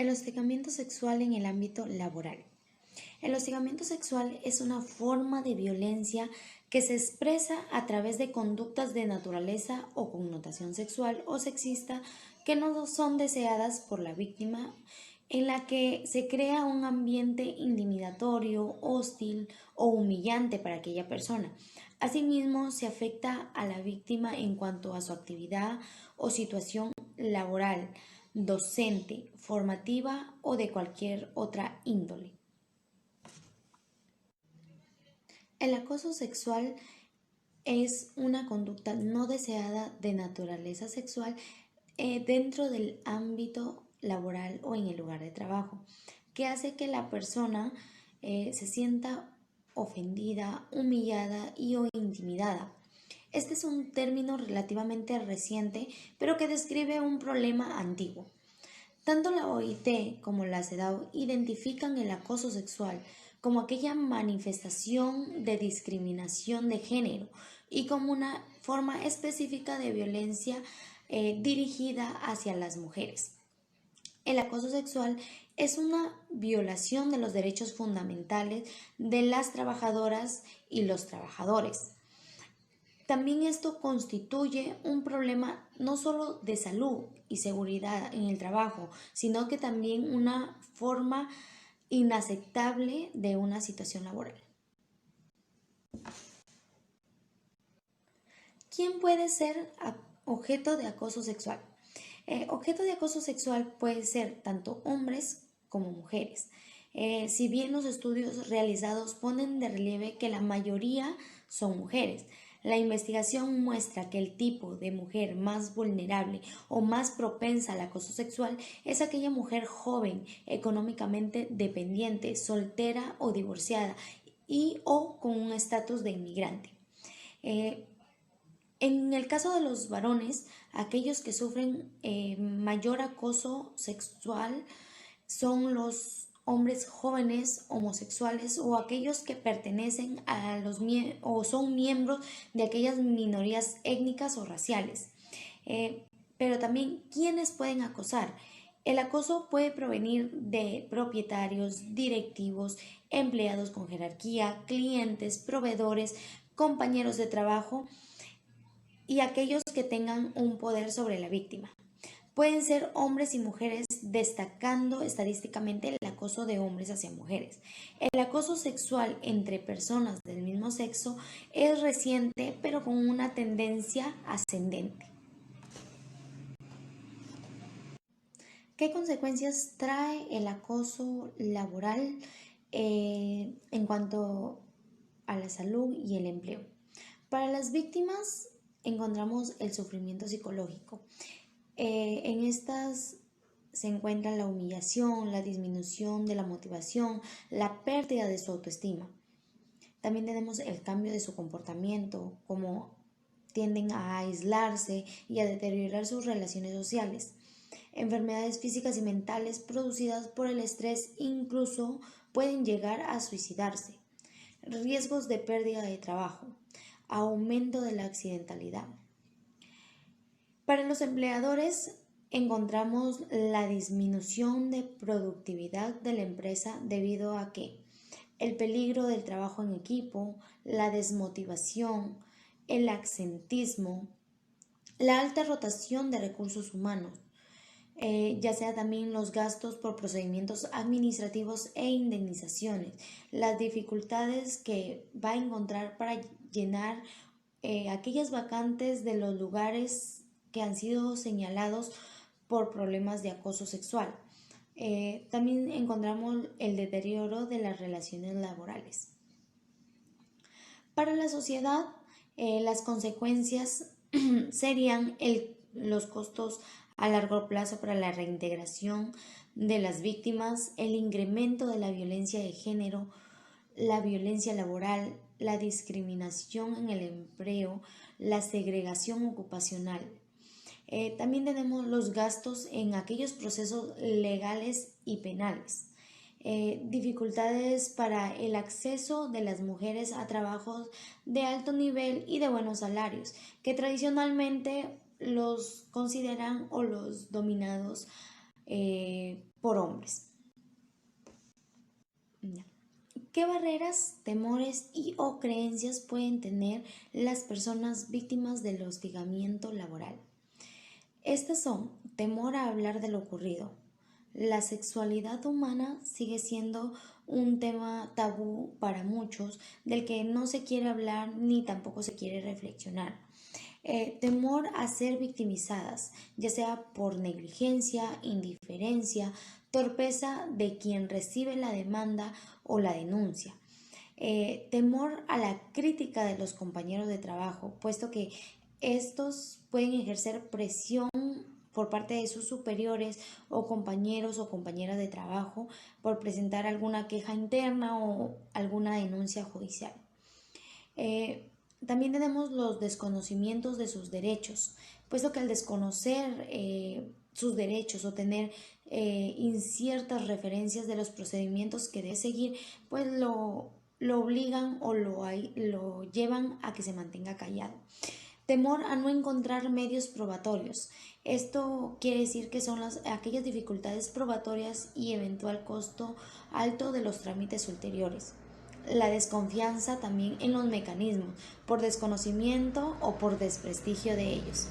El hostigamiento sexual en el ámbito laboral. El hostigamiento sexual es una forma de violencia que se expresa a través de conductas de naturaleza o connotación sexual o sexista que no son deseadas por la víctima, en la que se crea un ambiente intimidatorio, hostil o humillante para aquella persona. Asimismo, se afecta a la víctima en cuanto a su actividad o situación laboral, docente, formativa o de cualquier otra índole. El acoso sexual es una conducta no deseada de naturaleza sexual dentro del ámbito laboral o en el lugar de trabajo, que hace que la persona se sienta ofendida, humillada y o intimidada. Este es un término relativamente reciente, pero que describe un problema antiguo. Tanto la OIT como la CEDAW identifican el acoso sexual como aquella manifestación de discriminación de género y como una forma específica de violencia dirigida hacia las mujeres. El acoso sexual es una violación de los derechos fundamentales de las trabajadoras y los trabajadores. También esto constituye un problema no solo de salud y seguridad en el trabajo, sino que también una forma inaceptable de una situación laboral. ¿Quién puede ser objeto de acoso sexual? Objeto de acoso sexual puede ser tanto hombres como mujeres. Si bien los estudios realizados ponen de relieve que la mayoría son mujeres, la investigación muestra que el tipo de mujer más vulnerable o más propensa al acoso sexual es aquella mujer joven, económicamente dependiente, soltera o divorciada y o con un estatus de inmigrante. En el caso de los varones, aquellos que sufren mayor acoso sexual son los hombres jóvenes homosexuales o aquellos que pertenecen a los o son miembros de aquellas minorías étnicas o raciales. Pero también, ¿quiénes pueden acosar? El acoso puede provenir de propietarios, directivos, empleados con jerarquía, clientes, proveedores, compañeros de trabajo y aquellos que tengan un poder sobre la víctima. Pueden ser hombres y mujeres, destacando estadísticamente el acoso de hombres hacia mujeres. El acoso sexual entre personas del mismo sexo es reciente, pero con una tendencia ascendente. ¿Qué consecuencias trae el acoso laboral en cuanto a la salud y el empleo? Para las víctimas encontramos el sufrimiento psicológico. En estas se encuentra la humillación, la disminución de la motivación, la pérdida de su autoestima. También tenemos el cambio de su comportamiento, como tienden a aislarse y a deteriorar sus relaciones sociales. Enfermedades físicas y mentales producidas por el estrés incluso pueden llegar a suicidarse. Riesgos de pérdida de trabajo, aumento de la accidentalidad. Para los empleadores encontramos la disminución de productividad de la empresa debido a que el peligro del trabajo en equipo, la desmotivación, el absentismo, la alta rotación de recursos humanos, ya sea también los gastos por procedimientos administrativos e indemnizaciones, las dificultades que va a encontrar para llenar aquellas vacantes de los lugares que han sido señalados por problemas de acoso sexual. También encontramos el deterioro de las relaciones laborales. Para la sociedad, las consecuencias serían los costos a largo plazo para la reintegración de las víctimas, el incremento de la violencia de género, la violencia laboral, la discriminación en el empleo, la segregación ocupacional. También tenemos los gastos en aquellos procesos legales y penales. Dificultades para el acceso de las mujeres a trabajos de alto nivel y de buenos salarios, que tradicionalmente los consideran o los dominados por hombres. ¿Qué barreras, temores y o creencias pueden tener las personas víctimas del hostigamiento laboral? Estas son temor a hablar de lo ocurrido. La sexualidad humana sigue siendo un tema tabú para muchos, del que no se quiere hablar ni tampoco se quiere reflexionar. Temor a ser victimizadas, ya sea por negligencia, indiferencia, torpeza de quien recibe la demanda o la denuncia. Temor a la crítica de los compañeros de trabajo, puesto que estos pueden ejercer presión por parte de sus superiores o compañeros o compañeras de trabajo por presentar alguna queja interna o alguna denuncia judicial. También tenemos los desconocimientos de sus derechos, puesto que al desconocer sus derechos o tener inciertas referencias de los procedimientos que debe seguir, pues lo obligan o lo llevan a que se mantenga callado. Temor a no encontrar medios probatorios. Esto quiere decir que son aquellas dificultades probatorias y eventual costo alto de los trámites ulteriores. La desconfianza también en los mecanismos, por desconocimiento o por desprestigio de ellos.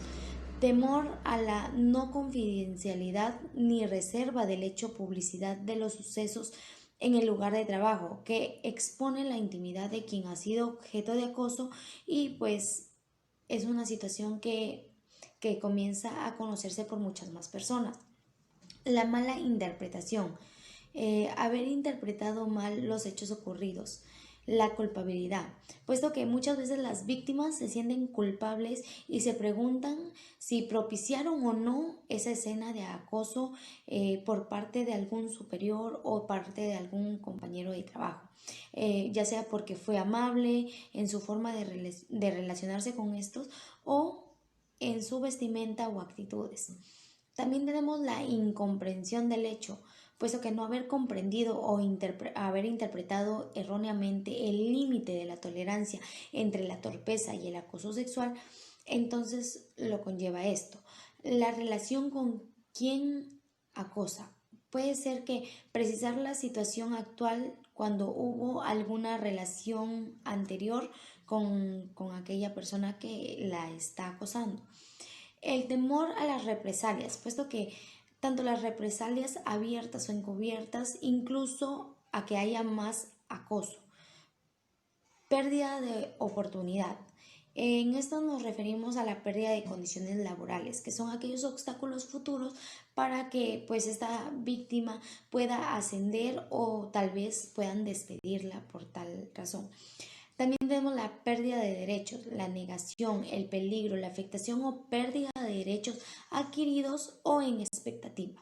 Temor a la no confidencialidad ni reserva del hecho publicidad de los sucesos en el lugar de trabajo, que expone la intimidad de quien ha sido objeto de acoso y pues es una situación que comienza a conocerse por muchas más personas. La mala interpretación, haber interpretado mal los hechos ocurridos. La culpabilidad, puesto que muchas veces las víctimas se sienten culpables y se preguntan si propiciaron o no esa escena de acoso por parte de algún superior o parte de algún compañero de trabajo, ya sea porque fue amable en su forma de relacionarse con estos o en su vestimenta o actitudes. También tenemos la incomprensión del hecho, puesto que no haber comprendido o haber interpretado erróneamente el límite de la tolerancia entre la torpeza y el acoso sexual, entonces lo conlleva esto. La relación con quien acosa. Puede ser que precisar la situación actual cuando hubo alguna relación anterior con aquella persona que la está acosando. El temor a las represalias, puesto que tanto las represalias abiertas o encubiertas, incluso a que haya más acoso. Pérdida de oportunidad. En esto nos referimos a la pérdida de condiciones laborales, que son aquellos obstáculos futuros para que pues esta víctima pueda ascender o tal vez puedan despedirla por tal razón. También tenemos la pérdida de derechos, la negación, el peligro, la afectación o pérdida de derechos adquiridos o en expectativa.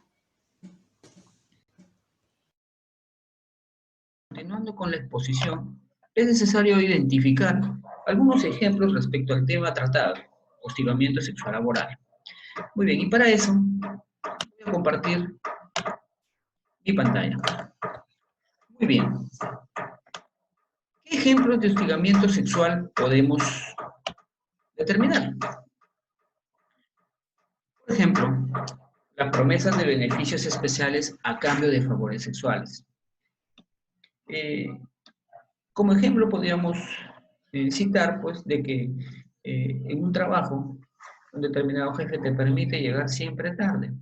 Continuando con la exposición, es necesario identificar algunos ejemplos respecto al tema tratado, hostigamiento sexual laboral. Muy bien, y para eso voy a compartir mi pantalla. Muy bien, ¿qué ejemplos de hostigamiento sexual podemos determinar? Por ejemplo, las promesas de beneficios especiales a cambio de favores sexuales. Eh, Como ejemplo podríamos citar pues de que en un trabajo un determinado jefe te permite llegar siempre tarde.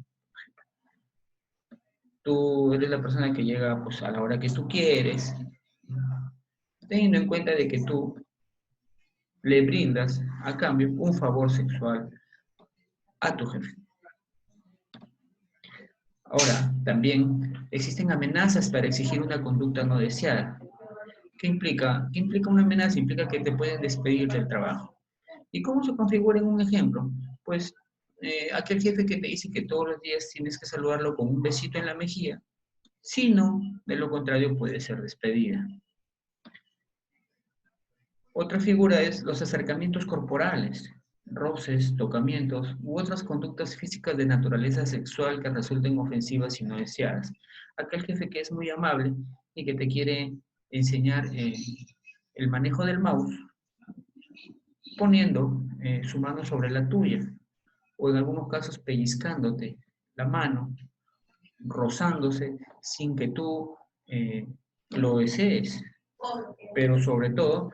Tú eres la persona que llega pues a la hora que tú quieres, teniendo en cuenta de que tú le brindas a cambio un favor sexual a tu jefe. Ahora, también existen amenazas para exigir una conducta no deseada. ¿Qué implica? ¿Qué implica una amenaza? Implica que te pueden despedir del trabajo. ¿Y cómo se configura en un ejemplo? Pues aquel jefe que te dice que todos los días tienes que saludarlo con un besito en la mejilla, si no, de lo contrario puede ser despedida. Otra figura es los acercamientos corporales, roces, tocamientos u otras conductas físicas de naturaleza sexual que resulten ofensivas y no deseadas. Aquel jefe que es muy amable y que te quiere enseñar el manejo del mouse, poniendo su mano sobre la tuya, o en algunos casos pellizcándote la mano, rozándose sin que tú lo desees, pero sobre todo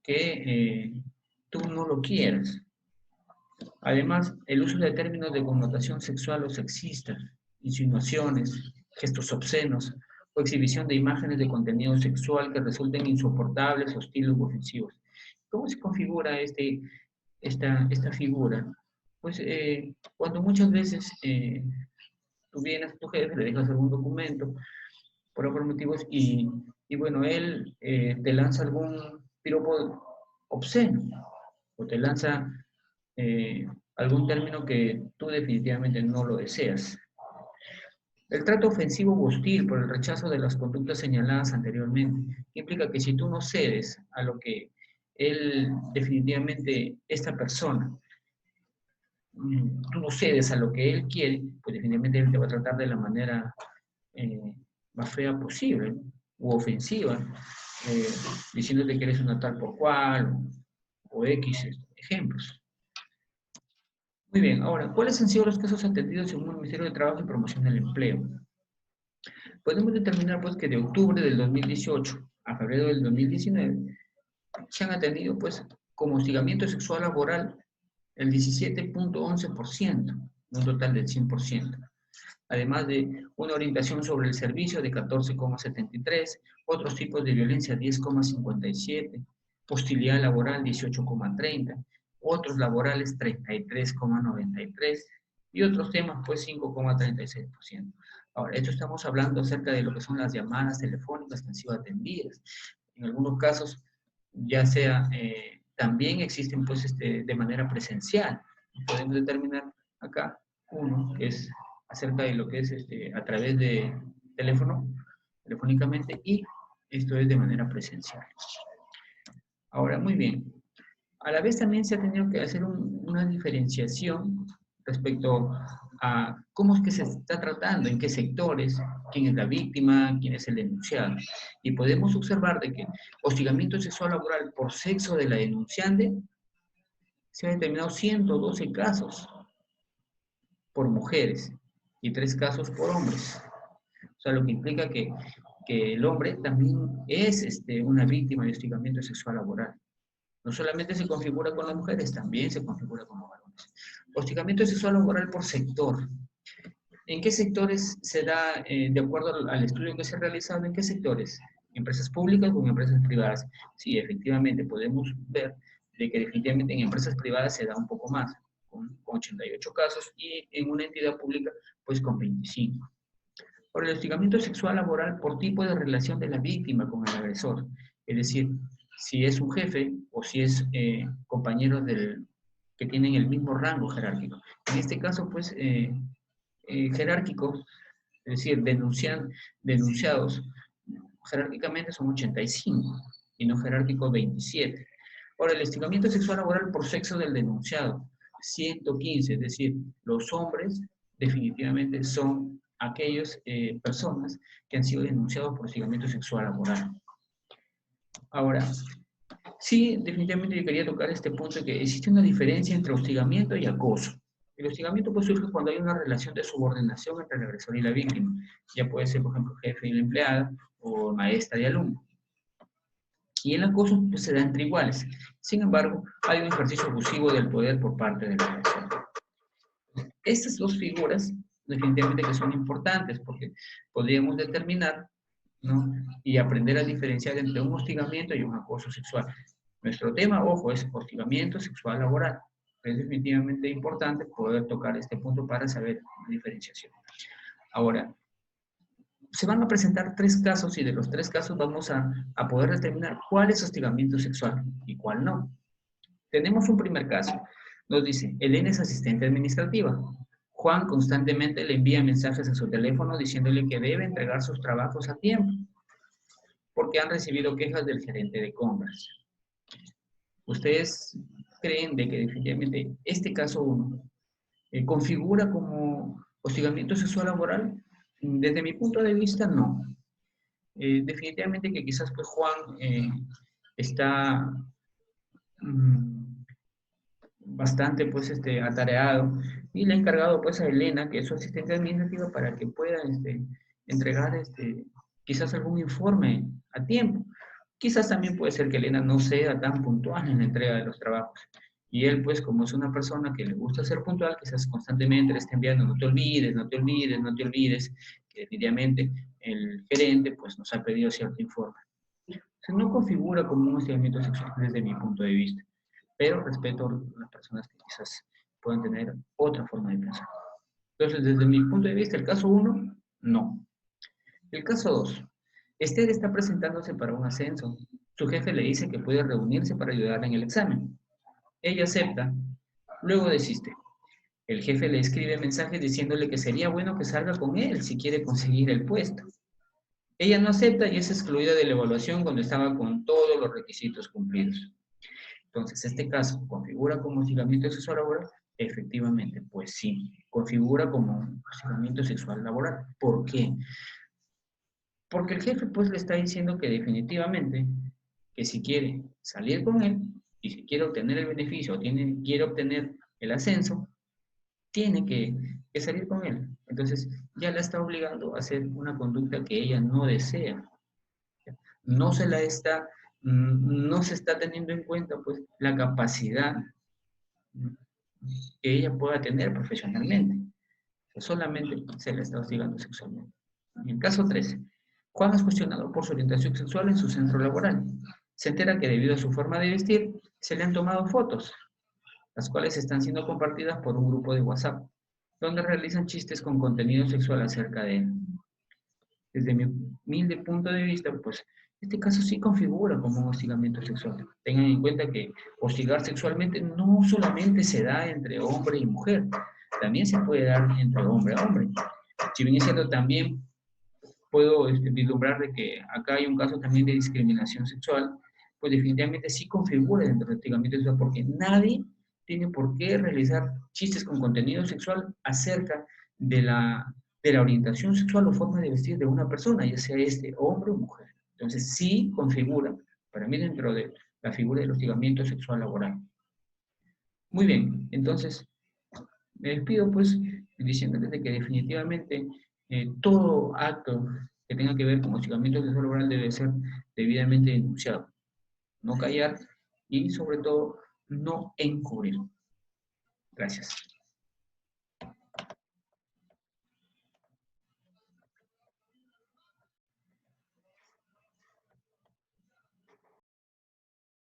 que tú no lo quieras. Además, el uso de términos de connotación sexual o sexista, insinuaciones, gestos obscenos o exhibición de imágenes de contenido sexual que resulten insoportables, hostiles u ofensivos. ¿Cómo se configura esta figura? Pues cuando muchas veces tú vienes a tu jefe, le dejas algún documento por otros motivos y bueno, él te lanza algún piropo obsceno o te lanza eh, algún término que tú definitivamente no lo deseas. El trato ofensivo o hostil por el rechazo de las conductas señaladas anteriormente implica que si tú no cedes a lo que él definitivamente, esta persona, tú no cedes a lo que él quiere, pues definitivamente él te va a tratar de la manera más fea posible, ¿no? U ofensiva, eh, diciéndote que eres una tal por cual, o X ejemplos. Muy bien, ahora, ¿cuáles han sido los casos atendidos según el Ministerio de Trabajo y Promoción del Empleo? Podemos determinar pues que de octubre del 2018 a febrero del 2019 se han atendido pues como hostigamiento sexual laboral el 17.11%, un total del 100%. Además de una orientación sobre el servicio de 14,73, otros tipos de violencia 10,57, hostilidad laboral 18,30, otros laborales 33,93 y otros temas pues 5,36%. Ahora, esto estamos hablando acerca de lo que son las llamadas telefónicas que han sido atendidas. En algunos casos, ya sea, también existen pues de manera presencial. Podemos determinar acá uno que es acerca de lo que es a través de teléfono, telefónicamente, y esto es de manera presencial. Ahora, muy bien. A la vez también se ha tenido que hacer una diferenciación respecto a cómo es que se está tratando, en qué sectores, quién es la víctima, quién es el denunciado. Y podemos observar de que hostigamiento sexual laboral por sexo de la denunciante se han determinado 112 casos por mujeres y 3 casos por hombres. O sea, lo que implica que el hombre también es una víctima de hostigamiento sexual laboral. No solamente se configura con las mujeres, también se configura con los varones. Hostigamiento sexual laboral por sector. ¿En qué sectores se da, de acuerdo al estudio que se ha realizado, en qué sectores? ¿Empresas públicas o en empresas privadas? Sí, efectivamente, podemos ver de que definitivamente en empresas privadas se da un poco más, con 88 casos, y en una entidad pública, pues con 25. Por el hostigamiento sexual laboral por tipo de relación de la víctima con el agresor. Es decir, si es un jefe o si es compañero que tienen el mismo rango jerárquico. En este caso, pues, jerárquicos, es decir, denunciados jerárquicamente son 85 y no jerárquicos 27. Ahora, el hostigamiento sexual laboral por sexo del denunciado, 115, es decir, los hombres definitivamente son aquellas personas que han sido denunciados por hostigamiento sexual laboral. Ahora, sí, definitivamente yo quería tocar este punto de que existe una diferencia entre hostigamiento y acoso. El hostigamiento pues surge cuando hay una relación de subordinación entre el agresor y la víctima. Ya puede ser, por ejemplo, jefe y la empleada o maestra y alumno. Y el acoso pues, se da entre iguales. Sin embargo, hay un ejercicio abusivo del poder por parte del agresor. Estas dos figuras definitivamente que son importantes porque podríamos determinar, ¿no? Y aprender a diferenciar entre un hostigamiento y un acoso sexual. Nuestro tema, ojo, es hostigamiento sexual laboral. Es definitivamente importante poder tocar este punto para saber la diferenciación. Ahora, se van a presentar 3 casos y de los 3 casos vamos a poder determinar cuál es hostigamiento sexual y cuál no. Tenemos un primer caso. Nos dice, Elena es asistente administrativa. Juan constantemente le envía mensajes a su teléfono diciéndole que debe entregar sus trabajos a tiempo porque han recibido quejas del gerente de compras. ¿Ustedes creen de que definitivamente este caso 1 configura como hostigamiento sexual laboral? Desde mi punto de vista, no. Definitivamente que quizás pues Juan está bastante pues atareado y le ha encargado pues a Elena, que es su asistente administrativa, para que pueda entregar quizás algún informe a tiempo. Quizás también puede ser que Elena no sea tan puntual en la entrega de los trabajos. Y él, pues, como es una persona que le gusta ser puntual, quizás constantemente le esté enviando, no te olvides, no te olvides, no te olvides, que definitivamente el gerente, pues, nos ha pedido cierto informe. O sea, no configura como un hostigamiento sexual desde mi punto de vista, pero respeto a las personas que quizás puedan tener otra forma de pensar. Entonces, desde mi punto de vista, el caso uno, no. El caso 2. Esther está presentándose para un ascenso. Su jefe le dice que puede reunirse para ayudarla en el examen. Ella acepta, luego desiste. El jefe le escribe mensajes diciéndole que sería bueno que salga con él si quiere conseguir el puesto. Ella no acepta y es excluida de la evaluación cuando estaba con todos los requisitos cumplidos. Entonces, este caso configura como hostigamiento sexual laboral. Efectivamente, pues sí, configura como hostigamiento sexual laboral. ¿Por qué? Porque el jefe pues le está diciendo que definitivamente que si quiere salir con él y si quiere obtener el beneficio o quiere obtener el ascenso, tiene que salir con él. Entonces ya la está obligando a hacer una conducta que ella no desea. No se la está, no se está teniendo en cuenta pues la capacidad que ella pueda tener profesionalmente. Solamente se la está hostigando sexualmente. En el caso 13, Juan es cuestionado por su orientación sexual en su centro laboral. Se entera que debido a su forma de vestir, se le han tomado fotos, las cuales están siendo compartidas por un grupo de WhatsApp, donde realizan chistes con contenido sexual acerca de él. Desde mi humilde punto de vista, pues este caso sí configura como un hostigamiento sexual. Tengan en cuenta que hostigar sexualmente no solamente se da entre hombre y mujer, también se puede dar entre hombre a hombre. Si bien es cierto, también puedo vislumbrar de que acá hay un caso también de discriminación sexual, pues definitivamente sí configura dentro del hostigamiento sexual, porque nadie tiene por qué realizar chistes con contenido sexual acerca de la orientación sexual o forma de vestir de una persona, ya sea hombre o mujer. Entonces sí configura, para mí, dentro de la figura del hostigamiento sexual laboral. Muy bien, entonces me despido pues diciéndoles de que definitivamente todo acto que tenga que ver con hostigamiento sexual laboral debe ser debidamente denunciado, no callar y sobre todo no encubrir. Gracias.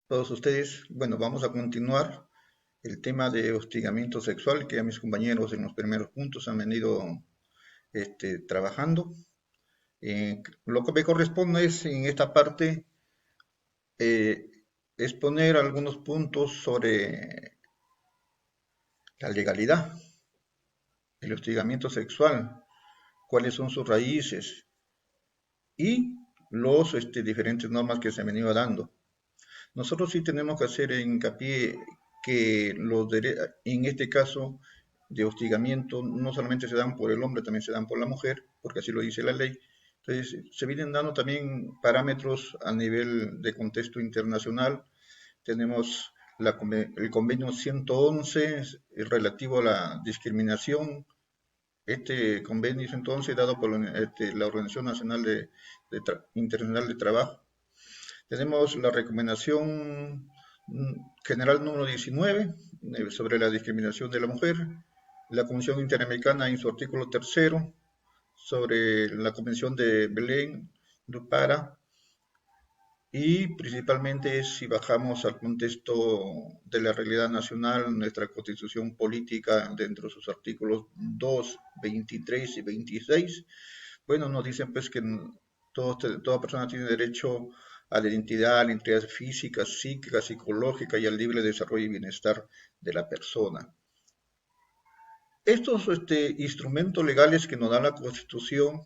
Todos ustedes, bueno, vamos a continuar el tema de hostigamiento sexual que ya mis compañeros en los primeros puntos han venido trabajando. Lo que me corresponde es en esta parte eh, exponer algunos puntos sobre la legalidad, el hostigamiento sexual, cuáles son sus raíces y los diferentes normas que se han venido dando. Nosotros sí tenemos que hacer hincapié que en este caso de hostigamiento no solamente se dan por el hombre, también se dan por la mujer, porque así lo dice la ley. Entonces, se vienen dando también parámetros a nivel de contexto internacional. Tenemos el convenio 111 relativo a la discriminación. Este convenio 111 dado por la Organización Nacional Internacional de Trabajo. Tenemos la recomendación general número 19 sobre la discriminación de la mujer, la Convención Interamericana en su artículo tercero sobre la Convención de Belén do Pará y principalmente si bajamos al contexto de la realidad nacional, nuestra constitución política dentro de sus artículos 2, 23 y 26, bueno, nos dicen pues que toda persona tiene derecho a la identidad, a la integridad física, psíquica, psicológica y al libre desarrollo y bienestar de la persona. Estos instrumentos legales que nos da la Constitución,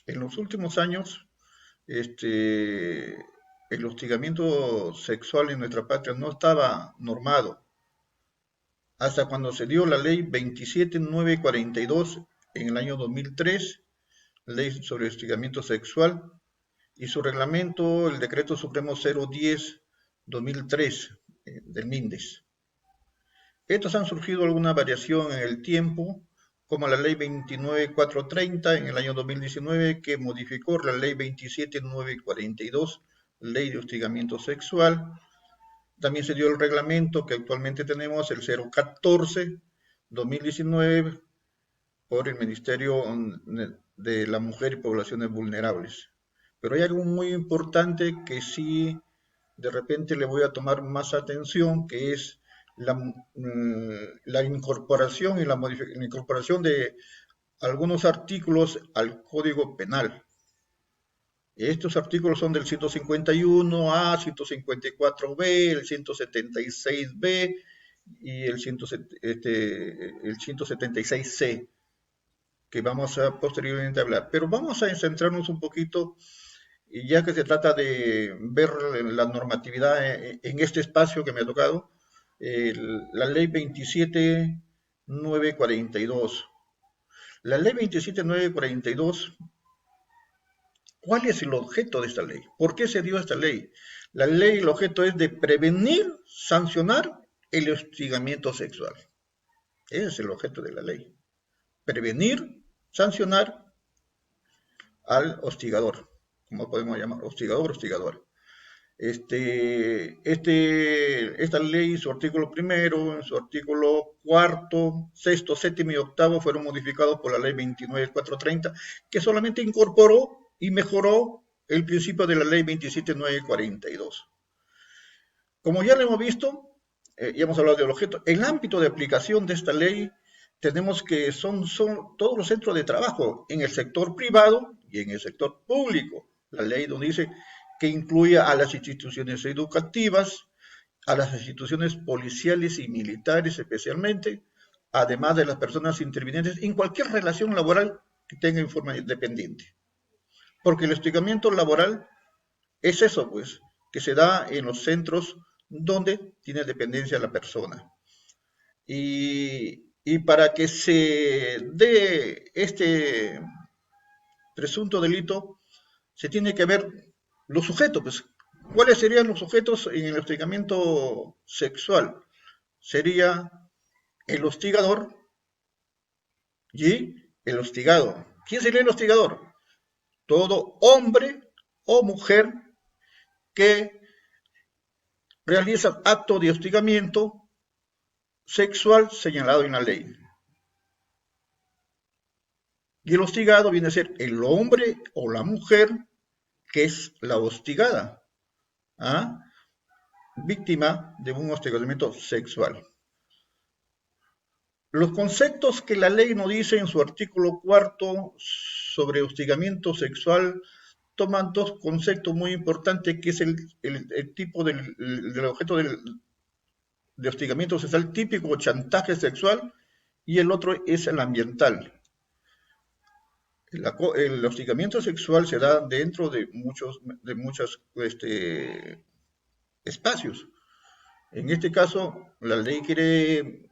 en los últimos años, el hostigamiento sexual en nuestra patria no estaba normado, hasta cuando se dio la ley 27942 en el año 2003, ley sobre hostigamiento sexual, y su reglamento, el decreto supremo 010-2003 del MINDES. Estos han surgido alguna variación en el tiempo, como la ley 29430 en el año 2019, que modificó la ley 27942, ley de hostigamiento sexual. También se dio el reglamento que actualmente tenemos, el 014-2019, por el Ministerio de la Mujer y Poblaciones Vulnerables. Pero hay algo muy importante que sí de repente le voy a tomar más atención, que es la incorporación y la incorporación de algunos artículos al Código Penal. Estos artículos son del 151A, 154B, el 176B y el 176C, que vamos a posteriormente hablar. Pero vamos a centrarnos un poquito, y ya que se trata de ver la normatividad en este espacio que me ha tocado, la ley 27942. La ley 27942, ¿cuál es el objeto de esta ley? ¿Por qué se dio esta ley? La ley, el objeto es de prevenir, sancionar el hostigamiento sexual. Ese es el objeto de la ley. Prevenir, sancionar al hostigador, como podemos llamar, hostigador, hostigadora. Esta ley, su artículo primero, en su artículo cuarto, sexto, séptimo y octavo fueron modificados por la ley 29430, que solamente incorporó y mejoró el principio de la ley 27942. Como ya lo hemos visto, ya hemos hablado del objeto, el ámbito de aplicación de esta ley tenemos que son todos los centros de trabajo en el sector privado y en el sector público. La ley donde dice que incluye a las instituciones educativas, a las instituciones policiales y militares especialmente, además de las personas intervinientes en cualquier relación laboral que tenga en forma independiente. Porque el hostigamiento laboral es eso, pues, que se da en los centros donde tiene dependencia la persona. Y para que se dé este presunto delito, se tiene que ver los sujetos, pues. ¿Cuáles serían los sujetos en el hostigamiento sexual? Sería el hostigador y el hostigado. ¿Quién sería el hostigador? Todo hombre o mujer que realiza acto de hostigamiento sexual señalado en la ley. Y el hostigado viene a ser el hombre o la mujer que es la hostigada, ¿ah? Víctima de un hostigamiento sexual. Los conceptos que la ley nos dice en su artículo cuarto sobre hostigamiento sexual toman dos conceptos muy importantes, que es el tipo del objeto de hostigamiento sexual típico, chantaje sexual, y el otro es el ambiental. El hostigamiento sexual se da dentro de muchos espacios. En este caso, la ley quiere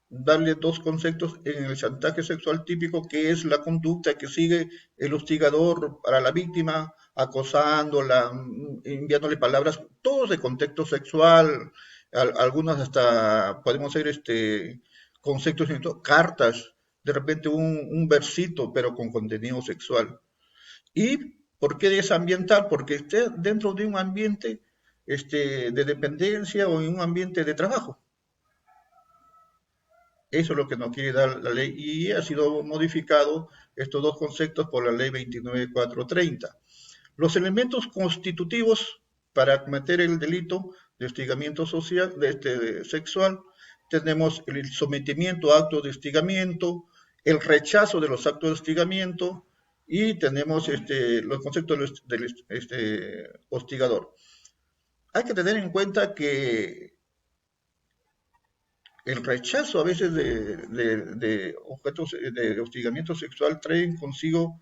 darle dos conceptos en el chantaje sexual típico, que es la conducta que sigue el hostigador para la víctima, acosándola, enviándole palabras, todos de contexto sexual, algunas hasta podemos ser conceptos, cartas, de repente un versito, pero con contenido sexual. ¿Y por qué desambiental? Porque esté dentro de un ambiente de dependencia o en un ambiente de trabajo. Eso es lo que nos quiere dar la ley y ha sido modificado estos dos conceptos por la ley 29430. Los elementos constitutivos para cometer el delito de hostigamiento social, sexual, tenemos el sometimiento a actos de hostigamiento, el rechazo de los actos de hostigamiento y tenemos los conceptos del hostigador. Hay que tener en cuenta que el rechazo a veces de objetos de hostigamiento sexual traen consigo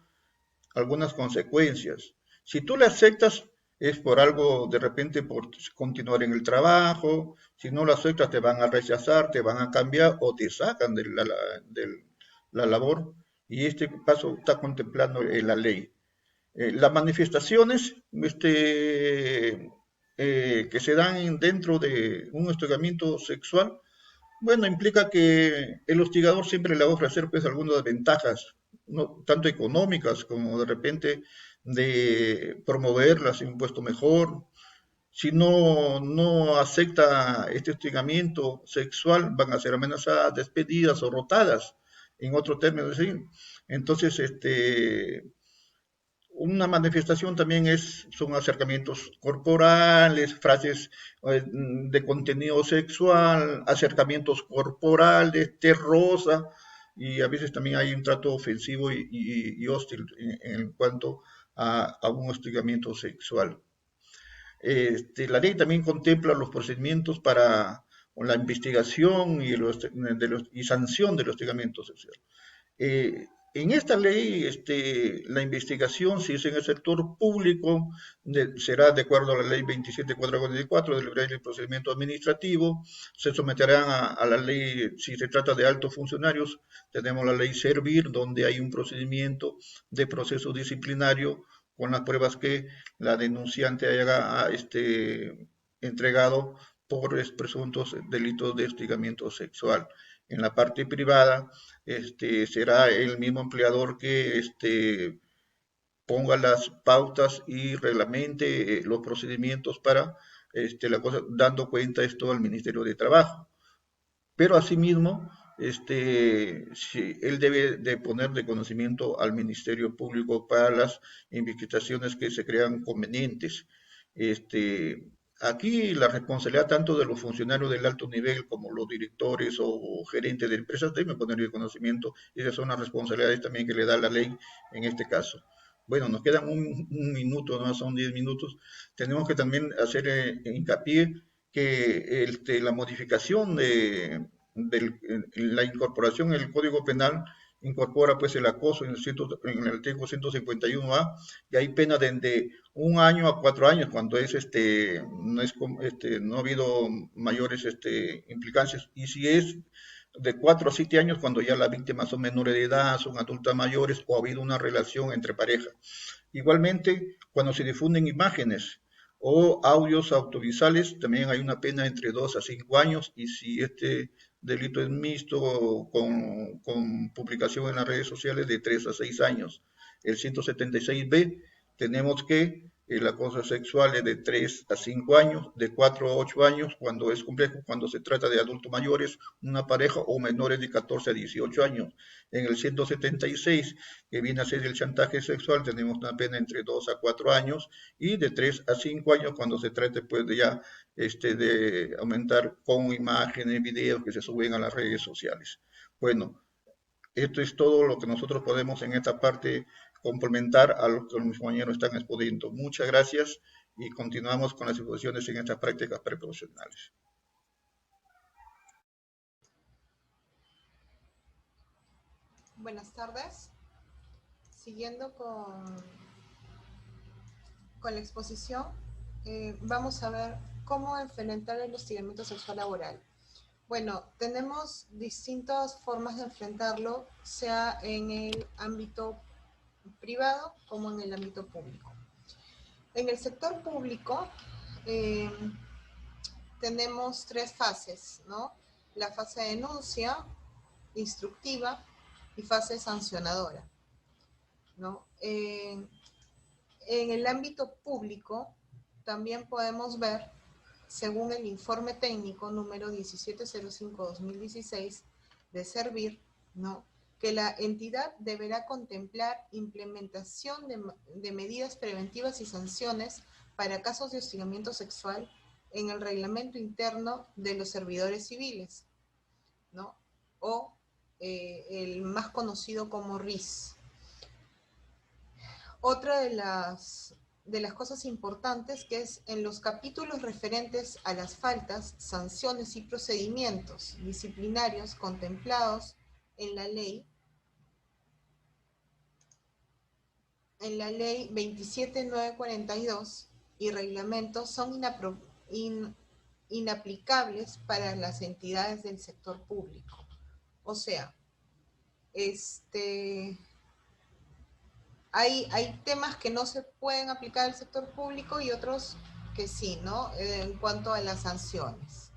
algunas consecuencias. Si tú le aceptas, es por algo, de repente, por continuar en el trabajo. Si no lo aceptas, te van a rechazar, te van a cambiar o te sacan de la labor. Y este paso está contemplando la ley. Las manifestaciones que se dan dentro de un hostigamiento sexual Bueno, implica que el hostigador siempre le va a ofrecer pues algunas ventajas, no, tanto económicas como de repente de promoverlas en un puesto mejor. Si no acepta este hostigamiento sexual, van a ser amenazadas, despedidas o rotadas, en otro término, ¿sí? Entonces, una manifestación también son acercamientos corporales, frases de contenido sexual, acercamientos corporales, terrosa, y a veces también hay un trato ofensivo y hostil en cuanto a un hostigamiento sexual. La ley también contempla los procedimientos para la investigación y sanción del hostigamiento sexual. En esta ley, la investigación, si es en el sector público, será de acuerdo a la ley 27444 del Ley del Procedimiento Administrativo, se someterán a la ley, si se trata de altos funcionarios, tenemos la ley Servir, donde hay un procedimiento de proceso disciplinario con las pruebas que la denunciante haya entregado por presuntos delitos de hostigamiento sexual. En la parte privada, será el mismo empleador que ponga las pautas y reglamente los procedimientos para la cosa, dando cuenta esto al Ministerio de Trabajo. Pero asimismo, si él debe de poner de conocimiento al Ministerio Público para las investigaciones que se crean convenientes. Aquí la responsabilidad tanto de los funcionarios del alto nivel como los directores o gerentes de empresas deben poner de conocimiento. Esas son las responsabilidades también que le da la ley en este caso. Bueno, nos quedan un minuto, no son 10 minutos. Tenemos que también hacer hincapié que la modificación la incorporación en el Código Penal incorpora pues el acoso en el artículo 151A y hay pena de 1 año a 4 años cuando no ha habido mayores implicancias y si es de 4 a 7 años cuando ya las víctimas son menores de edad, son adultas mayores o ha habido una relación entre parejas. Igualmente, cuando se difunden imágenes o audios audiovisuales, también hay una pena entre 2 a 5 años y si este delito es mixto con publicación en las redes sociales de 3 a 6 años. El 176B tenemos que el acoso sexual es de 3 a 5 años, de 4 a 8 años cuando es complejo, cuando se trata de adultos mayores, una pareja o menores de 14 a 18 años. En el 176, que viene a ser el chantaje sexual, tenemos una pena entre 2 a 4 años y de 3 a 5 años cuando se trate pues de ya de aumentar con imágenes, videos que se suben a las redes sociales. Bueno, esto es todo lo que nosotros podemos en esta parte complementar a lo que mis compañeros están exponiendo. Muchas gracias y continuamos con las exposiciones en estas prácticas preprofesionales. Buenas tardes. Siguiendo con la exposición, vamos a ver cómo enfrentar el hostigamiento sexual laboral. Bueno, tenemos distintas formas de enfrentarlo, sea en el ámbito privado como en el ámbito público. En el sector público tenemos 3 fases, ¿no? La fase de denuncia, instructiva y fase sancionadora, ¿no? En el ámbito público también podemos ver, según el informe técnico número 1705-2016 de Servir, ¿no?, que la entidad deberá contemplar implementación de medidas preventivas y sanciones para casos de hostigamiento sexual en el reglamento interno de los servidores civiles, ¿no?, o el más conocido como RIS. Otra de las cosas importantes que es en los capítulos referentes a las faltas, sanciones y procedimientos disciplinarios contemplados en la ley 27942 y reglamentos son inaplicables para las entidades del sector público. O sea, hay temas que no se pueden aplicar al sector público y otros que sí, ¿no? En cuanto a las sanciones.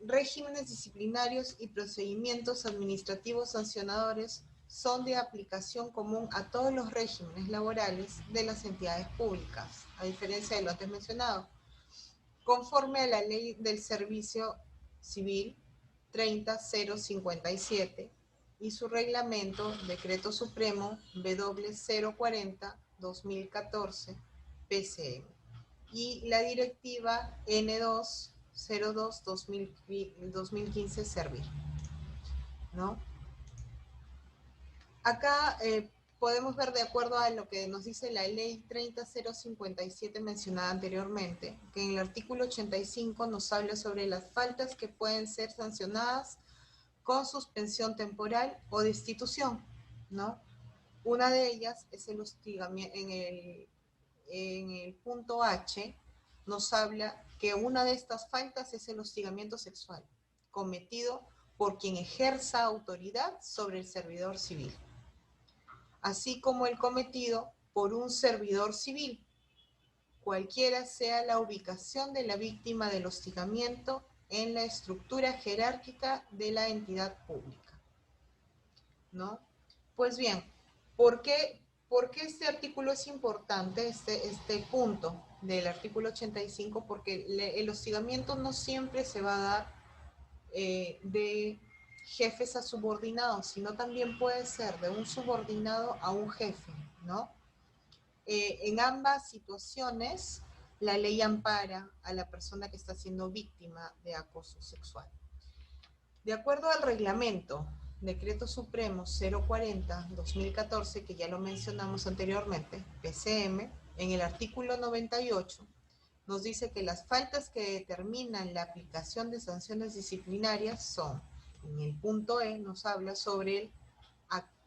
Regímenes disciplinarios y procedimientos administrativos sancionadores son de aplicación común a todos los regímenes laborales de las entidades públicas, a diferencia de lo antes mencionado, conforme a la Ley del Servicio Civil 30057 y su reglamento, Decreto Supremo W040-2014 PCM, y la Directiva N202-2015 Servir, ¿no? Acá podemos ver, de acuerdo a lo que nos dice la Ley 30057 mencionada anteriormente, que en el artículo 85 nos habla sobre las faltas que pueden ser sancionadas con suspensión temporal o destitución, ¿no? Una de ellas es el hostigamiento. En el punto H nos habla que una de estas faltas es el hostigamiento sexual, cometido por quien ejerza autoridad sobre el servidor civil, así como el cometido por un servidor civil, cualquiera sea la ubicación de la víctima del hostigamiento en la estructura jerárquica de la entidad pública, ¿no? Pues bien, ¿por qué este artículo es importante, este punto del artículo 85? Porque el hostigamiento no siempre se va a dar de jefes a subordinados, sino también puede ser de un subordinado a un jefe, ¿no? En ambas situaciones, la ley ampara a la persona que está siendo víctima de acoso sexual. De acuerdo al reglamento, Decreto Supremo 040-2014, que ya lo mencionamos anteriormente, PCM, en el artículo 98, nos dice que las faltas que determinan la aplicación de sanciones disciplinarias son, en el punto E nos habla sobre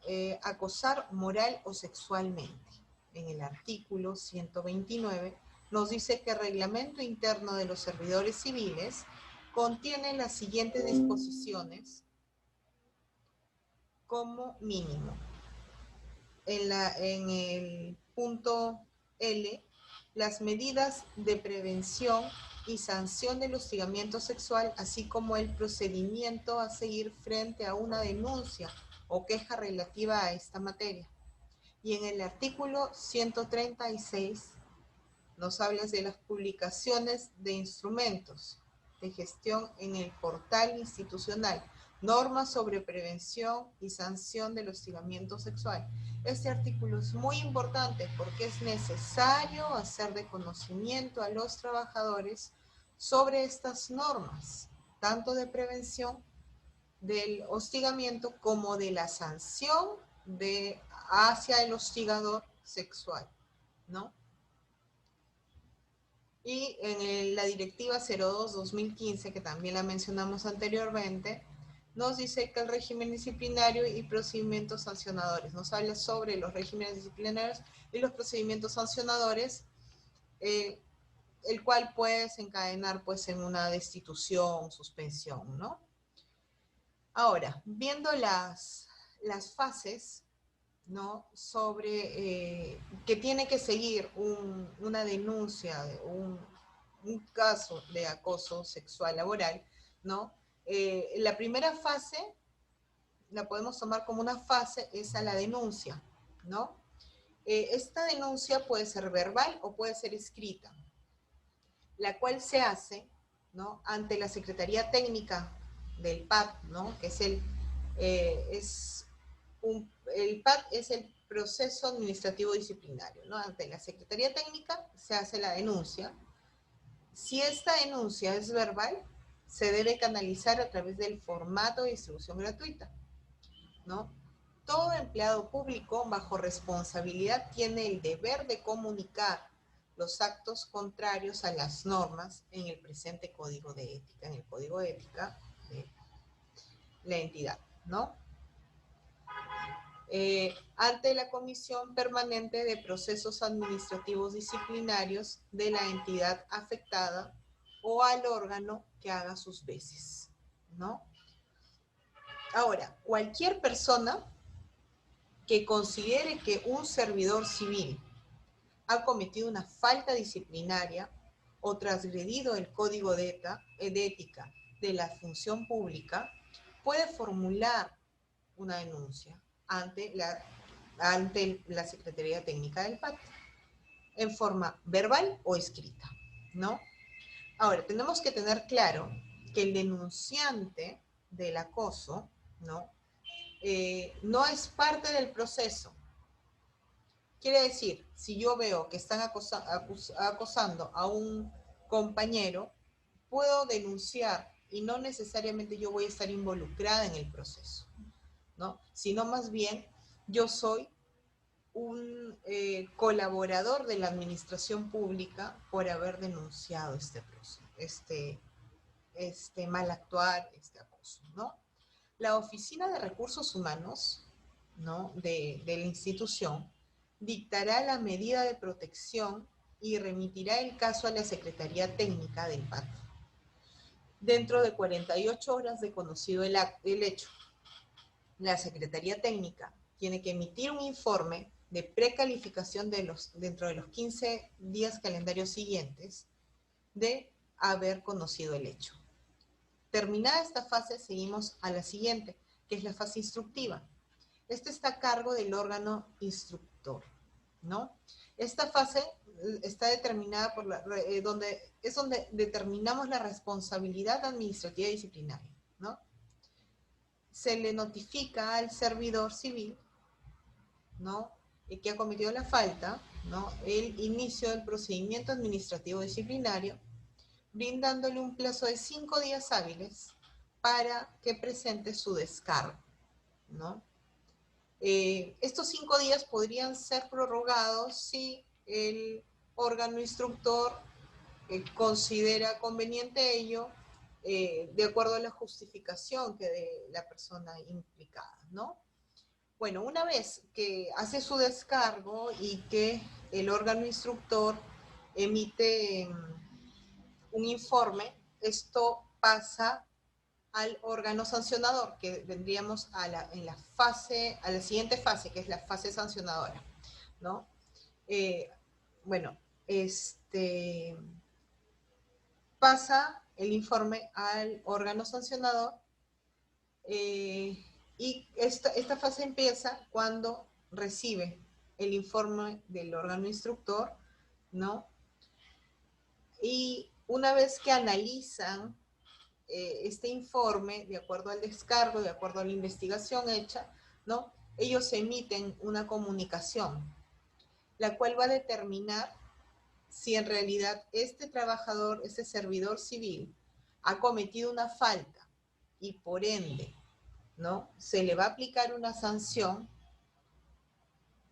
el acosar moral o sexualmente. En el artículo 129 nos dice que el reglamento interno de los servidores civiles contiene las siguientes disposiciones como mínimo. En el punto L, las medidas de prevención y sanción del hostigamiento sexual, así como el procedimiento a seguir frente a una denuncia o queja relativa a esta materia. Y en el artículo 136 nos habla de las publicaciones de instrumentos de gestión en el portal institucional, normas sobre prevención y sanción del hostigamiento sexual. Este artículo es muy importante porque es necesario hacer de conocimiento a los trabajadores sobre estas normas, tanto de prevención del hostigamiento como de la sanción hacia el hostigador sexual, ¿no? Y en la Directiva 02-2015, que también la mencionamos anteriormente, nos dice que el régimen disciplinario y procedimientos sancionadores, nos habla sobre los regímenes disciplinarios y los procedimientos sancionadores, el cual puede desencadenar pues en una destitución, suspensión, ¿no? Ahora, viendo las fases, ¿no? Sobre que tiene que seguir una denuncia, un caso de acoso sexual laboral, ¿no? La primera fase, la podemos tomar como una fase, es a la denuncia, ¿no? Esta denuncia puede ser verbal o puede ser escrita, la cual se hace, ¿no? Ante la Secretaría Técnica del PAD, ¿no? Que es el PAD es el proceso administrativo disciplinario, ¿no? Ante la Secretaría Técnica se hace la denuncia. Si esta denuncia es verbal, se debe canalizar a través del formato de distribución gratuita, ¿no? Todo empleado público bajo responsabilidad tiene el deber de comunicar los actos contrarios a las normas en el presente Código de Ética, en el Código de Ética de la entidad, ¿no? Ante la Comisión Permanente de Procesos Administrativos Disciplinarios de la entidad afectada o al órgano que haga sus veces, ¿no? Ahora, cualquier persona que considere que un servidor civil ha cometido una falta disciplinaria o transgredido el Código de Ética de la función pública puede formular una denuncia ante la Secretaría Técnica del PAT en forma verbal o escrita, ¿no? Ahora, tenemos que tener claro que el denunciante del acoso, ¿no? No es parte del proceso. Quiere decir, si yo veo que están acosando a un compañero, puedo denunciar y no necesariamente yo voy a estar involucrada en el proceso, ¿no? Sino más bien yo soy un colaborador de la administración pública por haber denunciado este mal actuar, este acoso, ¿no? La Oficina de Recursos Humanos, ¿no? de la institución dictará la medida de protección y remitirá el caso a la Secretaría Técnica del PAT dentro de 48 horas de conocido el hecho. La Secretaría Técnica tiene que emitir un informe de precalificación dentro de los 15 días calendarios siguientes de haber conocido el hecho. Terminada esta fase, seguimos a la siguiente, que es la fase instructiva. Esta está a cargo del órgano instructor, ¿no? Esta fase está determinada por donde determinamos la responsabilidad administrativa y disciplinaria, ¿no? Se le notifica al servidor civil, ¿no? Que ha cometido la falta, ¿no? El inicio del procedimiento administrativo disciplinario, brindándole un plazo de 5 días hábiles para que presente su descargo, ¿no? Estos 5 días podrían ser prorrogados si el órgano instructor considera conveniente ello, de acuerdo a la justificación que de la persona implicada, ¿no? Bueno, una vez que hace su descargo y que el órgano instructor emite un informe, esto pasa al órgano sancionador, que vendríamos a la siguiente fase, que es la fase sancionadora, ¿no? Bueno, pasa el informe al órgano sancionador, y esta fase empieza cuando recibe el informe del órgano instructor, ¿no? Y una vez que analizan este informe, de acuerdo al descargo, de acuerdo a la investigación hecha, ¿no? Ellos emiten una comunicación, la cual va a determinar si en realidad este trabajador, este servidor civil, ha cometido una falta y por ende, ¿no? Se le va a aplicar una sanción,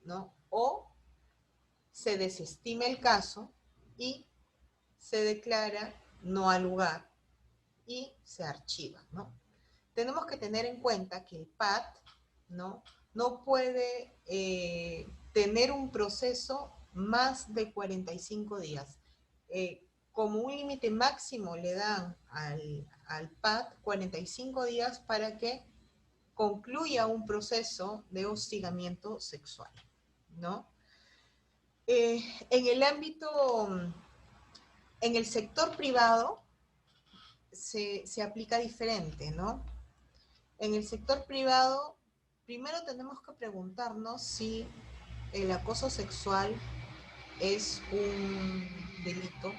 ¿no? O se desestima el caso y se declara no al lugar y se archiva, ¿no? Tenemos que tener en cuenta que el PAT, ¿no? No puede tener un proceso más de 45 días. Como un límite máximo le dan al PAT 45 días para que concluya un proceso de hostigamiento sexual, ¿no? En el ámbito, en el sector privado se aplica diferente, ¿no? En el sector privado, primero tenemos que preguntarnos si el acoso sexual es un delito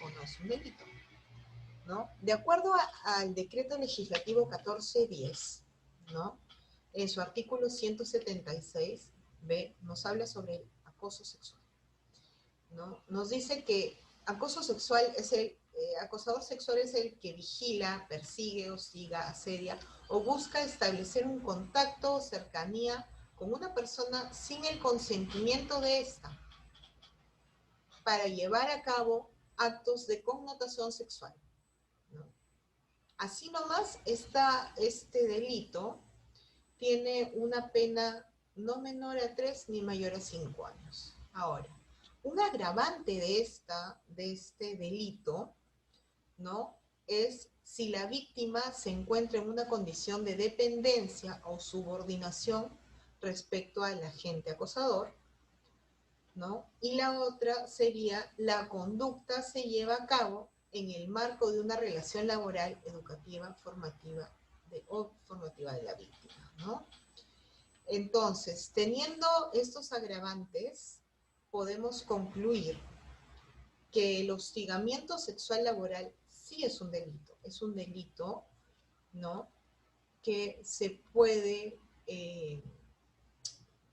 o no es un delito, ¿no? De acuerdo al decreto legislativo 1410, ¿no? En su artículo 176b nos habla sobre el acoso sexual, ¿no? Nos dice que acoso sexual es acosador sexual es el que vigila, persigue, hostiga, asedia o busca establecer un contacto o cercanía con una persona sin el consentimiento de ésta para llevar a cabo actos de connotación sexual, ¿no? Así nomás este delito tiene una pena no menor a 3 ni mayor a 5 años. Ahora, un agravante de este delito, ¿no? Es si la víctima se encuentra en una condición de dependencia o subordinación respecto al agente acosador, ¿no? Y la otra sería la conducta se lleva a cabo en el marco de una relación laboral, educativa, formativa o formativa de la víctima, ¿no? Entonces, teniendo estos agravantes, podemos concluir que el hostigamiento sexual laboral sí es un delito, ¿no? Que se puede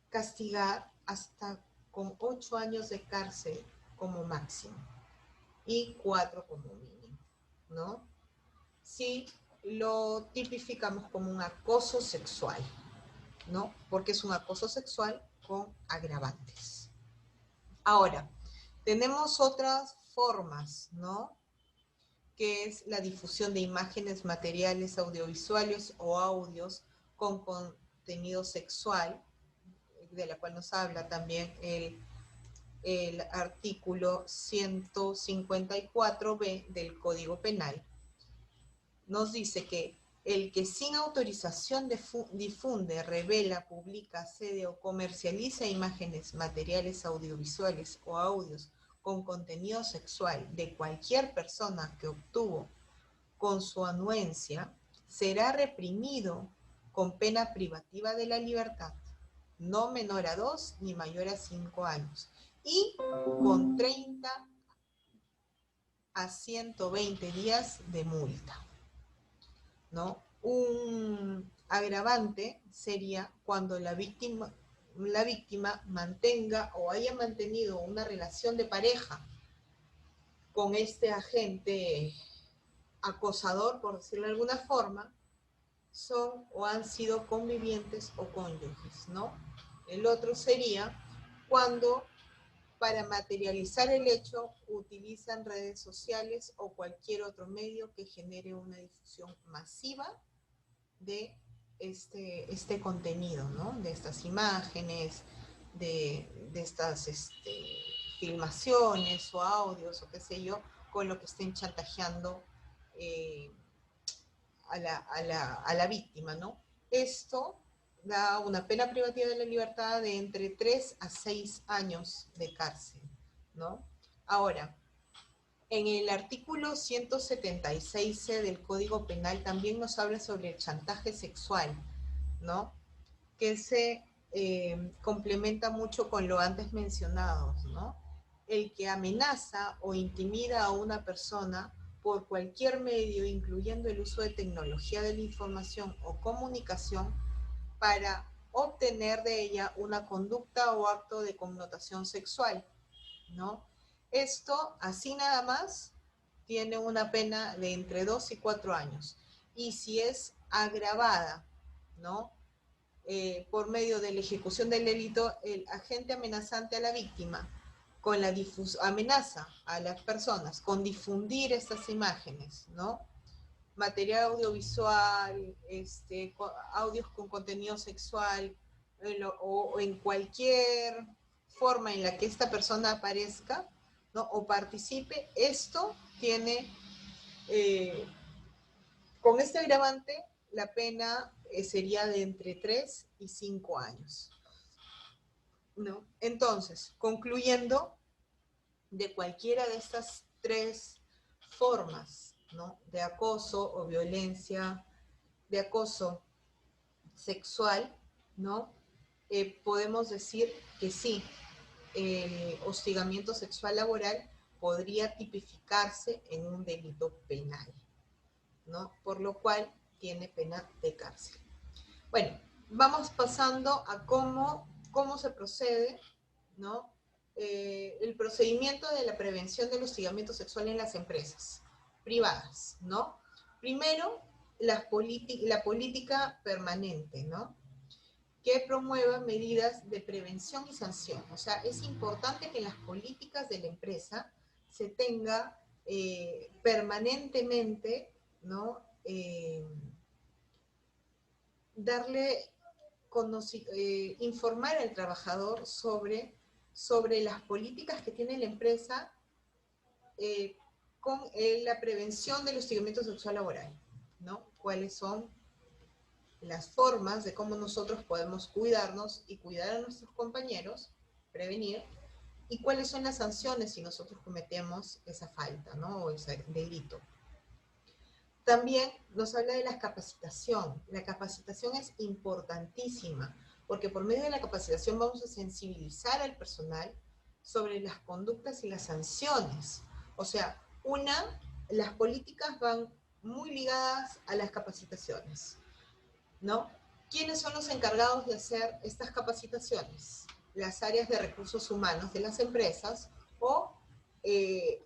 castigar hasta con 8 años de cárcel como máximo y 4 como mínimo, ¿no? Si lo tipificamos como un acoso sexual, ¿no? Porque es un acoso sexual con agravantes. Ahora, tenemos otras formas, ¿no? Que es la difusión de imágenes, materiales, audiovisuales o audios con contenido sexual, de la cual nos habla también el artículo 154b del Código Penal. Nos dice que el que sin autorización difunde, revela, publica, cede o comercializa imágenes, materiales audiovisuales o audios con contenido sexual de cualquier persona que obtuvo con su anuencia, será reprimido con pena privativa de la libertad, no menor a 2 ni mayor a 5 años, y con 30 a 120 días de multa, ¿no? Un agravante sería cuando la víctima mantenga o haya mantenido una relación de pareja con este agente acosador, por decirlo de alguna forma, son o han sido convivientes o cónyuges, ¿no? El otro sería cuando para materializar el hecho utilizan redes sociales o cualquier otro medio que genere una difusión masiva de este contenido, ¿no? De estas imágenes, de estas filmaciones o audios o qué sé yo, con lo que estén chantajeando a la víctima, ¿no? Esto da una pena privativa de la libertad de entre 3 a 6 años de cárcel, ¿no? Ahora, en el artículo 176C del Código Penal también nos habla sobre el chantaje sexual, ¿no? Que se complementa mucho con lo antes mencionado, ¿no? El que amenaza o intimida a una persona por cualquier medio, incluyendo el uso de tecnología de la información o comunicación, para obtener de ella una conducta o acto de connotación sexual, ¿no? Esto, así nada más, tiene una pena de entre 2 y 4 años. Y si es agravada, ¿no? Por medio de la ejecución del delito, el agente amenazante a la víctima con la amenaza a las personas con difundir estas imágenes, ¿no? Material audiovisual, audios con contenido sexual, o en cualquier forma en la que esta persona aparezca, ¿no? O participe, esto tiene, con este agravante, la pena sería de entre 3 y 5 años, ¿no? Entonces, concluyendo, de cualquiera de estas 3 formas, ¿no? De acoso o violencia, de acoso sexual, ¿no? Podemos decir que sí, el hostigamiento sexual laboral podría tipificarse en un delito penal, ¿no? Por lo cual tiene pena de cárcel. Bueno, vamos pasando a cómo se procede, ¿no? El procedimiento de la prevención del hostigamiento sexual en las empresas privadas, ¿no? Primero, la política permanente, ¿no? Que promueva medidas de prevención y sanción. O sea, es importante que en las políticas de la empresa se tenga permanentemente, ¿no? Informar al trabajador sobre las políticas que tiene la empresa con la prevención del hostigamiento sexual laboral, ¿no? ¿Cuáles son las formas de cómo nosotros podemos cuidarnos y cuidar a nuestros compañeros, prevenir, y cuáles son las sanciones si nosotros cometemos esa falta, ¿no? O ese delito. También nos habla de la capacitación. La capacitación es importantísima, porque por medio de la capacitación vamos a sensibilizar al personal sobre las conductas y las sanciones. O sea, las políticas van muy ligadas a las capacitaciones, ¿no? ¿Quiénes son los encargados de hacer estas capacitaciones? Las áreas de recursos humanos de las empresas o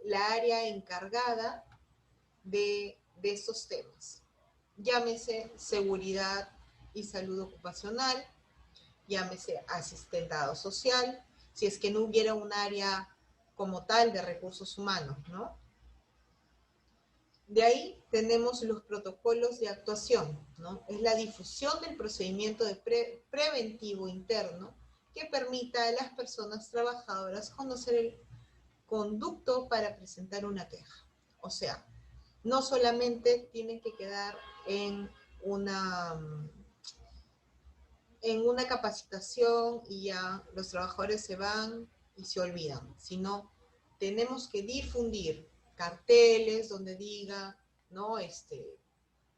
la área encargada de estos temas. Llámese seguridad y salud ocupacional, llámese asistentado social, si es que no hubiera un área como tal de recursos humanos, ¿no? De ahí tenemos los protocolos de actuación, ¿no? Es la difusión del procedimiento de preventivo interno que permita a las personas trabajadoras conocer el conducto para presentar una queja. O sea, no solamente tienen que quedar en una capacitación y ya los trabajadores se van y se olvidan, sino tenemos que difundir carteles donde diga, ¿no?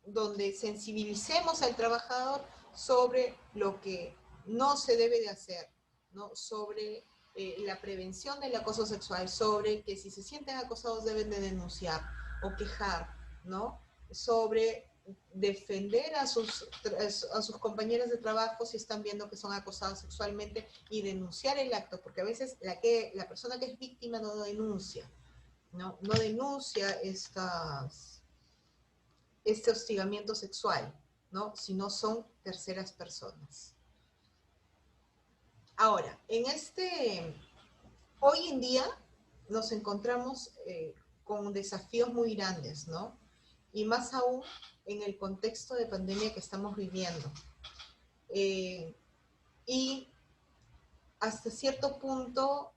Donde sensibilicemos al trabajador sobre lo que no se debe de hacer, ¿no? Sobre la prevención del acoso sexual, sobre que si se sienten acosados deben de denunciar o quejar, ¿no? Sobre defender a sus compañeros de trabajo si están viendo que son acosados sexualmente y denunciar el acto, porque a veces la persona que es víctima no denuncia, no denuncia este hostigamiento sexual, ¿no? Si no son terceras personas. Ahora, hoy en día nos encontramos con desafíos muy grandes, ¿no? Y más aún en el contexto de pandemia que estamos viviendo. Y hasta cierto punto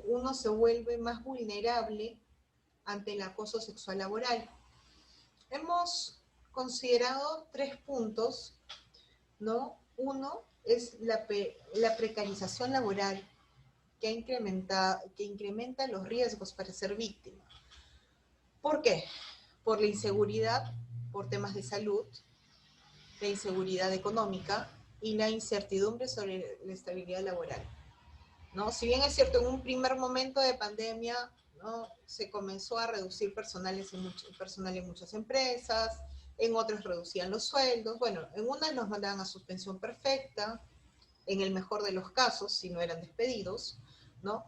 uno se vuelve más vulnerable ante el acoso sexual laboral. Hemos considerado 3 puntos, ¿no? Uno es la precarización laboral que incrementa los riesgos para ser víctima. ¿Por qué? Por la inseguridad, por temas de salud, la inseguridad económica y la incertidumbre sobre la estabilidad laboral, ¿no? Si bien es cierto, en un primer momento de pandemia, ¿no? Se comenzó a reducir personal en muchas empresas, en otras reducían los sueldos, bueno, en unas nos mandaban a suspensión perfecta, en el mejor de los casos, si no eran despedidos, ¿no?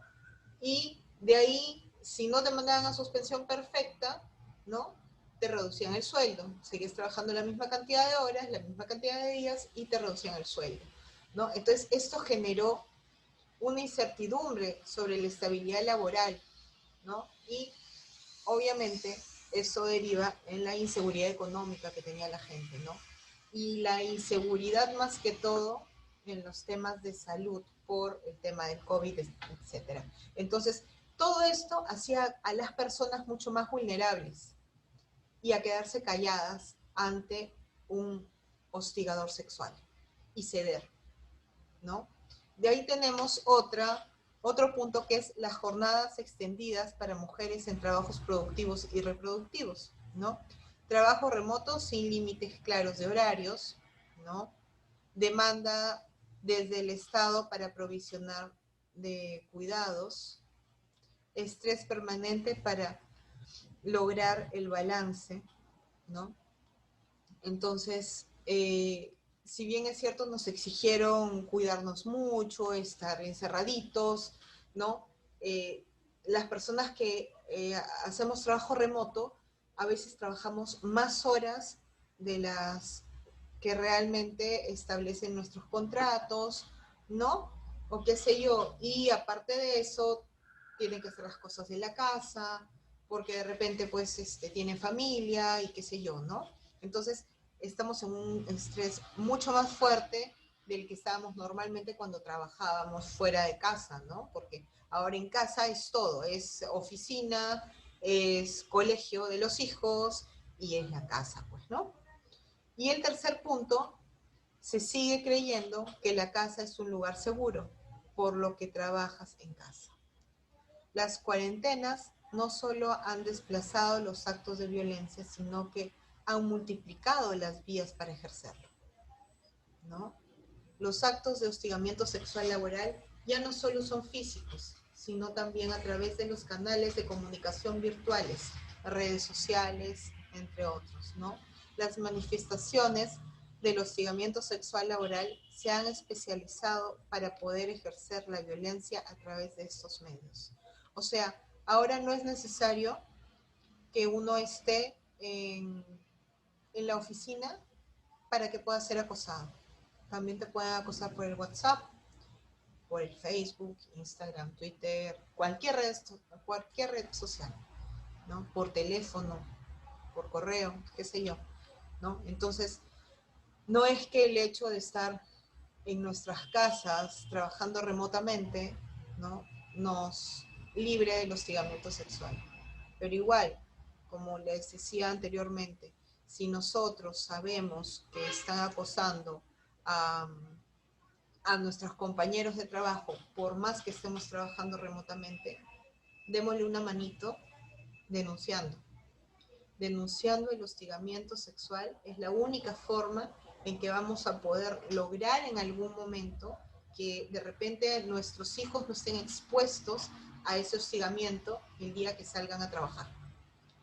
Y de ahí, si no te mandaban a suspensión perfecta, ¿no? Te reducían el sueldo, seguías trabajando la misma cantidad de horas, la misma cantidad de días y te reducían el sueldo, ¿no? Entonces, esto generó una incertidumbre sobre la estabilidad laboral, ¿no? Y obviamente eso deriva en la inseguridad económica que tenía la gente, ¿no? Y la inseguridad más que todo en los temas de salud por el tema del COVID, etcétera. Entonces, todo esto hacía a las personas mucho más vulnerables y a quedarse calladas ante un hostigador sexual y ceder, ¿no? De ahí tenemos otro punto que es las jornadas extendidas para mujeres en trabajos productivos y reproductivos, ¿no? Trabajo remoto sin límites claros de horarios, ¿no? Demanda desde el Estado para provisionar de cuidados, estrés permanente para lograr el balance, ¿no? Entonces, si bien es cierto, nos exigieron cuidarnos mucho, estar encerraditos, ¿no? Las personas que hacemos trabajo remoto, a veces trabajamos más horas de las que realmente establecen nuestros contratos, ¿no? O qué sé yo. Y aparte de eso, tienen que hacer las cosas de la casa, porque de repente, pues, tienen familia y qué sé yo, ¿no? Entonces, estamos en un estrés mucho más fuerte del que estábamos normalmente cuando trabajábamos fuera de casa, ¿no? Porque ahora en casa es todo, es oficina, es colegio de los hijos y es la casa, pues, ¿no? Y el tercer punto, se sigue creyendo que la casa es un lugar seguro, por lo que trabajas en casa. Las cuarentenas no solo han desplazado los actos de violencia, sino que han multiplicado las vías para ejercerlo, ¿no? Los actos de hostigamiento sexual laboral ya no solo son físicos, sino también a través de los canales de comunicación virtuales, redes sociales, entre otros, ¿no? Las manifestaciones del hostigamiento sexual laboral se han especializado para poder ejercer la violencia a través de estos medios. O sea, ahora no es necesario que uno esté en la oficina para que pueda ser acosado. También te pueden acosar por el WhatsApp, por el Facebook, Instagram, Twitter, cualquier red social, ¿no? Por teléfono, por correo, qué sé yo, ¿no? Entonces, no es que el hecho de estar en nuestras casas trabajando remotamente, ¿no? Nos libre del hostigamiento sexual. Pero igual, como les decía anteriormente, si nosotros sabemos que están acosando a nuestros compañeros de trabajo, por más que estemos trabajando remotamente, démosle una manito denunciando. Denunciando el hostigamiento sexual es la única forma en que vamos a poder lograr en algún momento que de repente nuestros hijos no estén expuestos a ese hostigamiento el día que salgan a trabajar,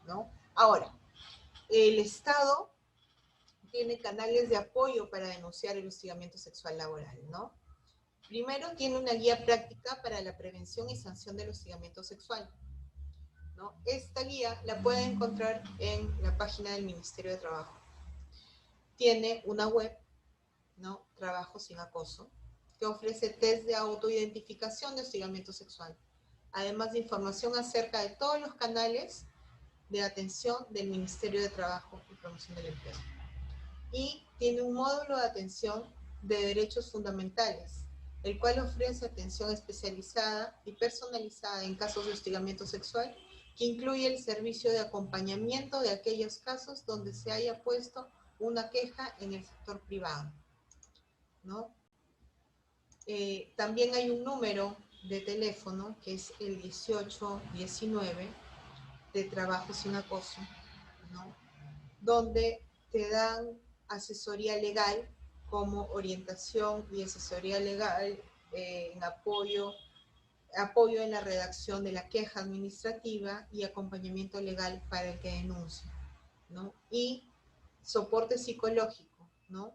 ¿no? Ahora, el Estado tiene canales de apoyo para denunciar el hostigamiento sexual laboral, ¿no? Primero, tiene una guía práctica para la prevención y sanción del hostigamiento sexual, ¿no? Esta guía la pueden encontrar en la página del Ministerio de Trabajo. Tiene una web, ¿no? Trabajo sin acoso, que ofrece test de autoidentificación de hostigamiento sexual, además de información acerca de todos los canales de atención del Ministerio de Trabajo y Promoción del Empleo. Y tiene un módulo de atención de derechos fundamentales, el cual ofrece atención especializada y personalizada en casos de hostigamiento sexual, que incluye el servicio de acompañamiento de aquellos casos donde se haya puesto una queja en el sector privado, ¿no? También hay un número de teléfono que es el 1819 de Trabajo sin Acoso, ¿no? Donde te dan asesoría legal como orientación y asesoría legal en apoyo en la redacción de la queja administrativa y acompañamiento legal para el que denuncia, ¿no? Y soporte psicológico, ¿no?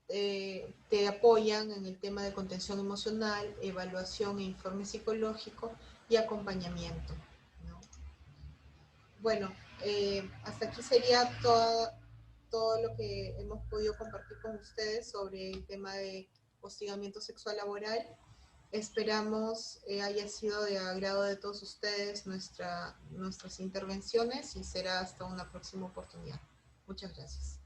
Te apoyan en el tema de contención emocional, evaluación e informe psicológico y acompañamiento, ¿no? Bueno, hasta aquí sería todo lo que hemos podido compartir con ustedes sobre el tema de hostigamiento sexual laboral. Esperamos haya sido de agrado de todos ustedes nuestras intervenciones y será hasta una próxima oportunidad. Muchas gracias.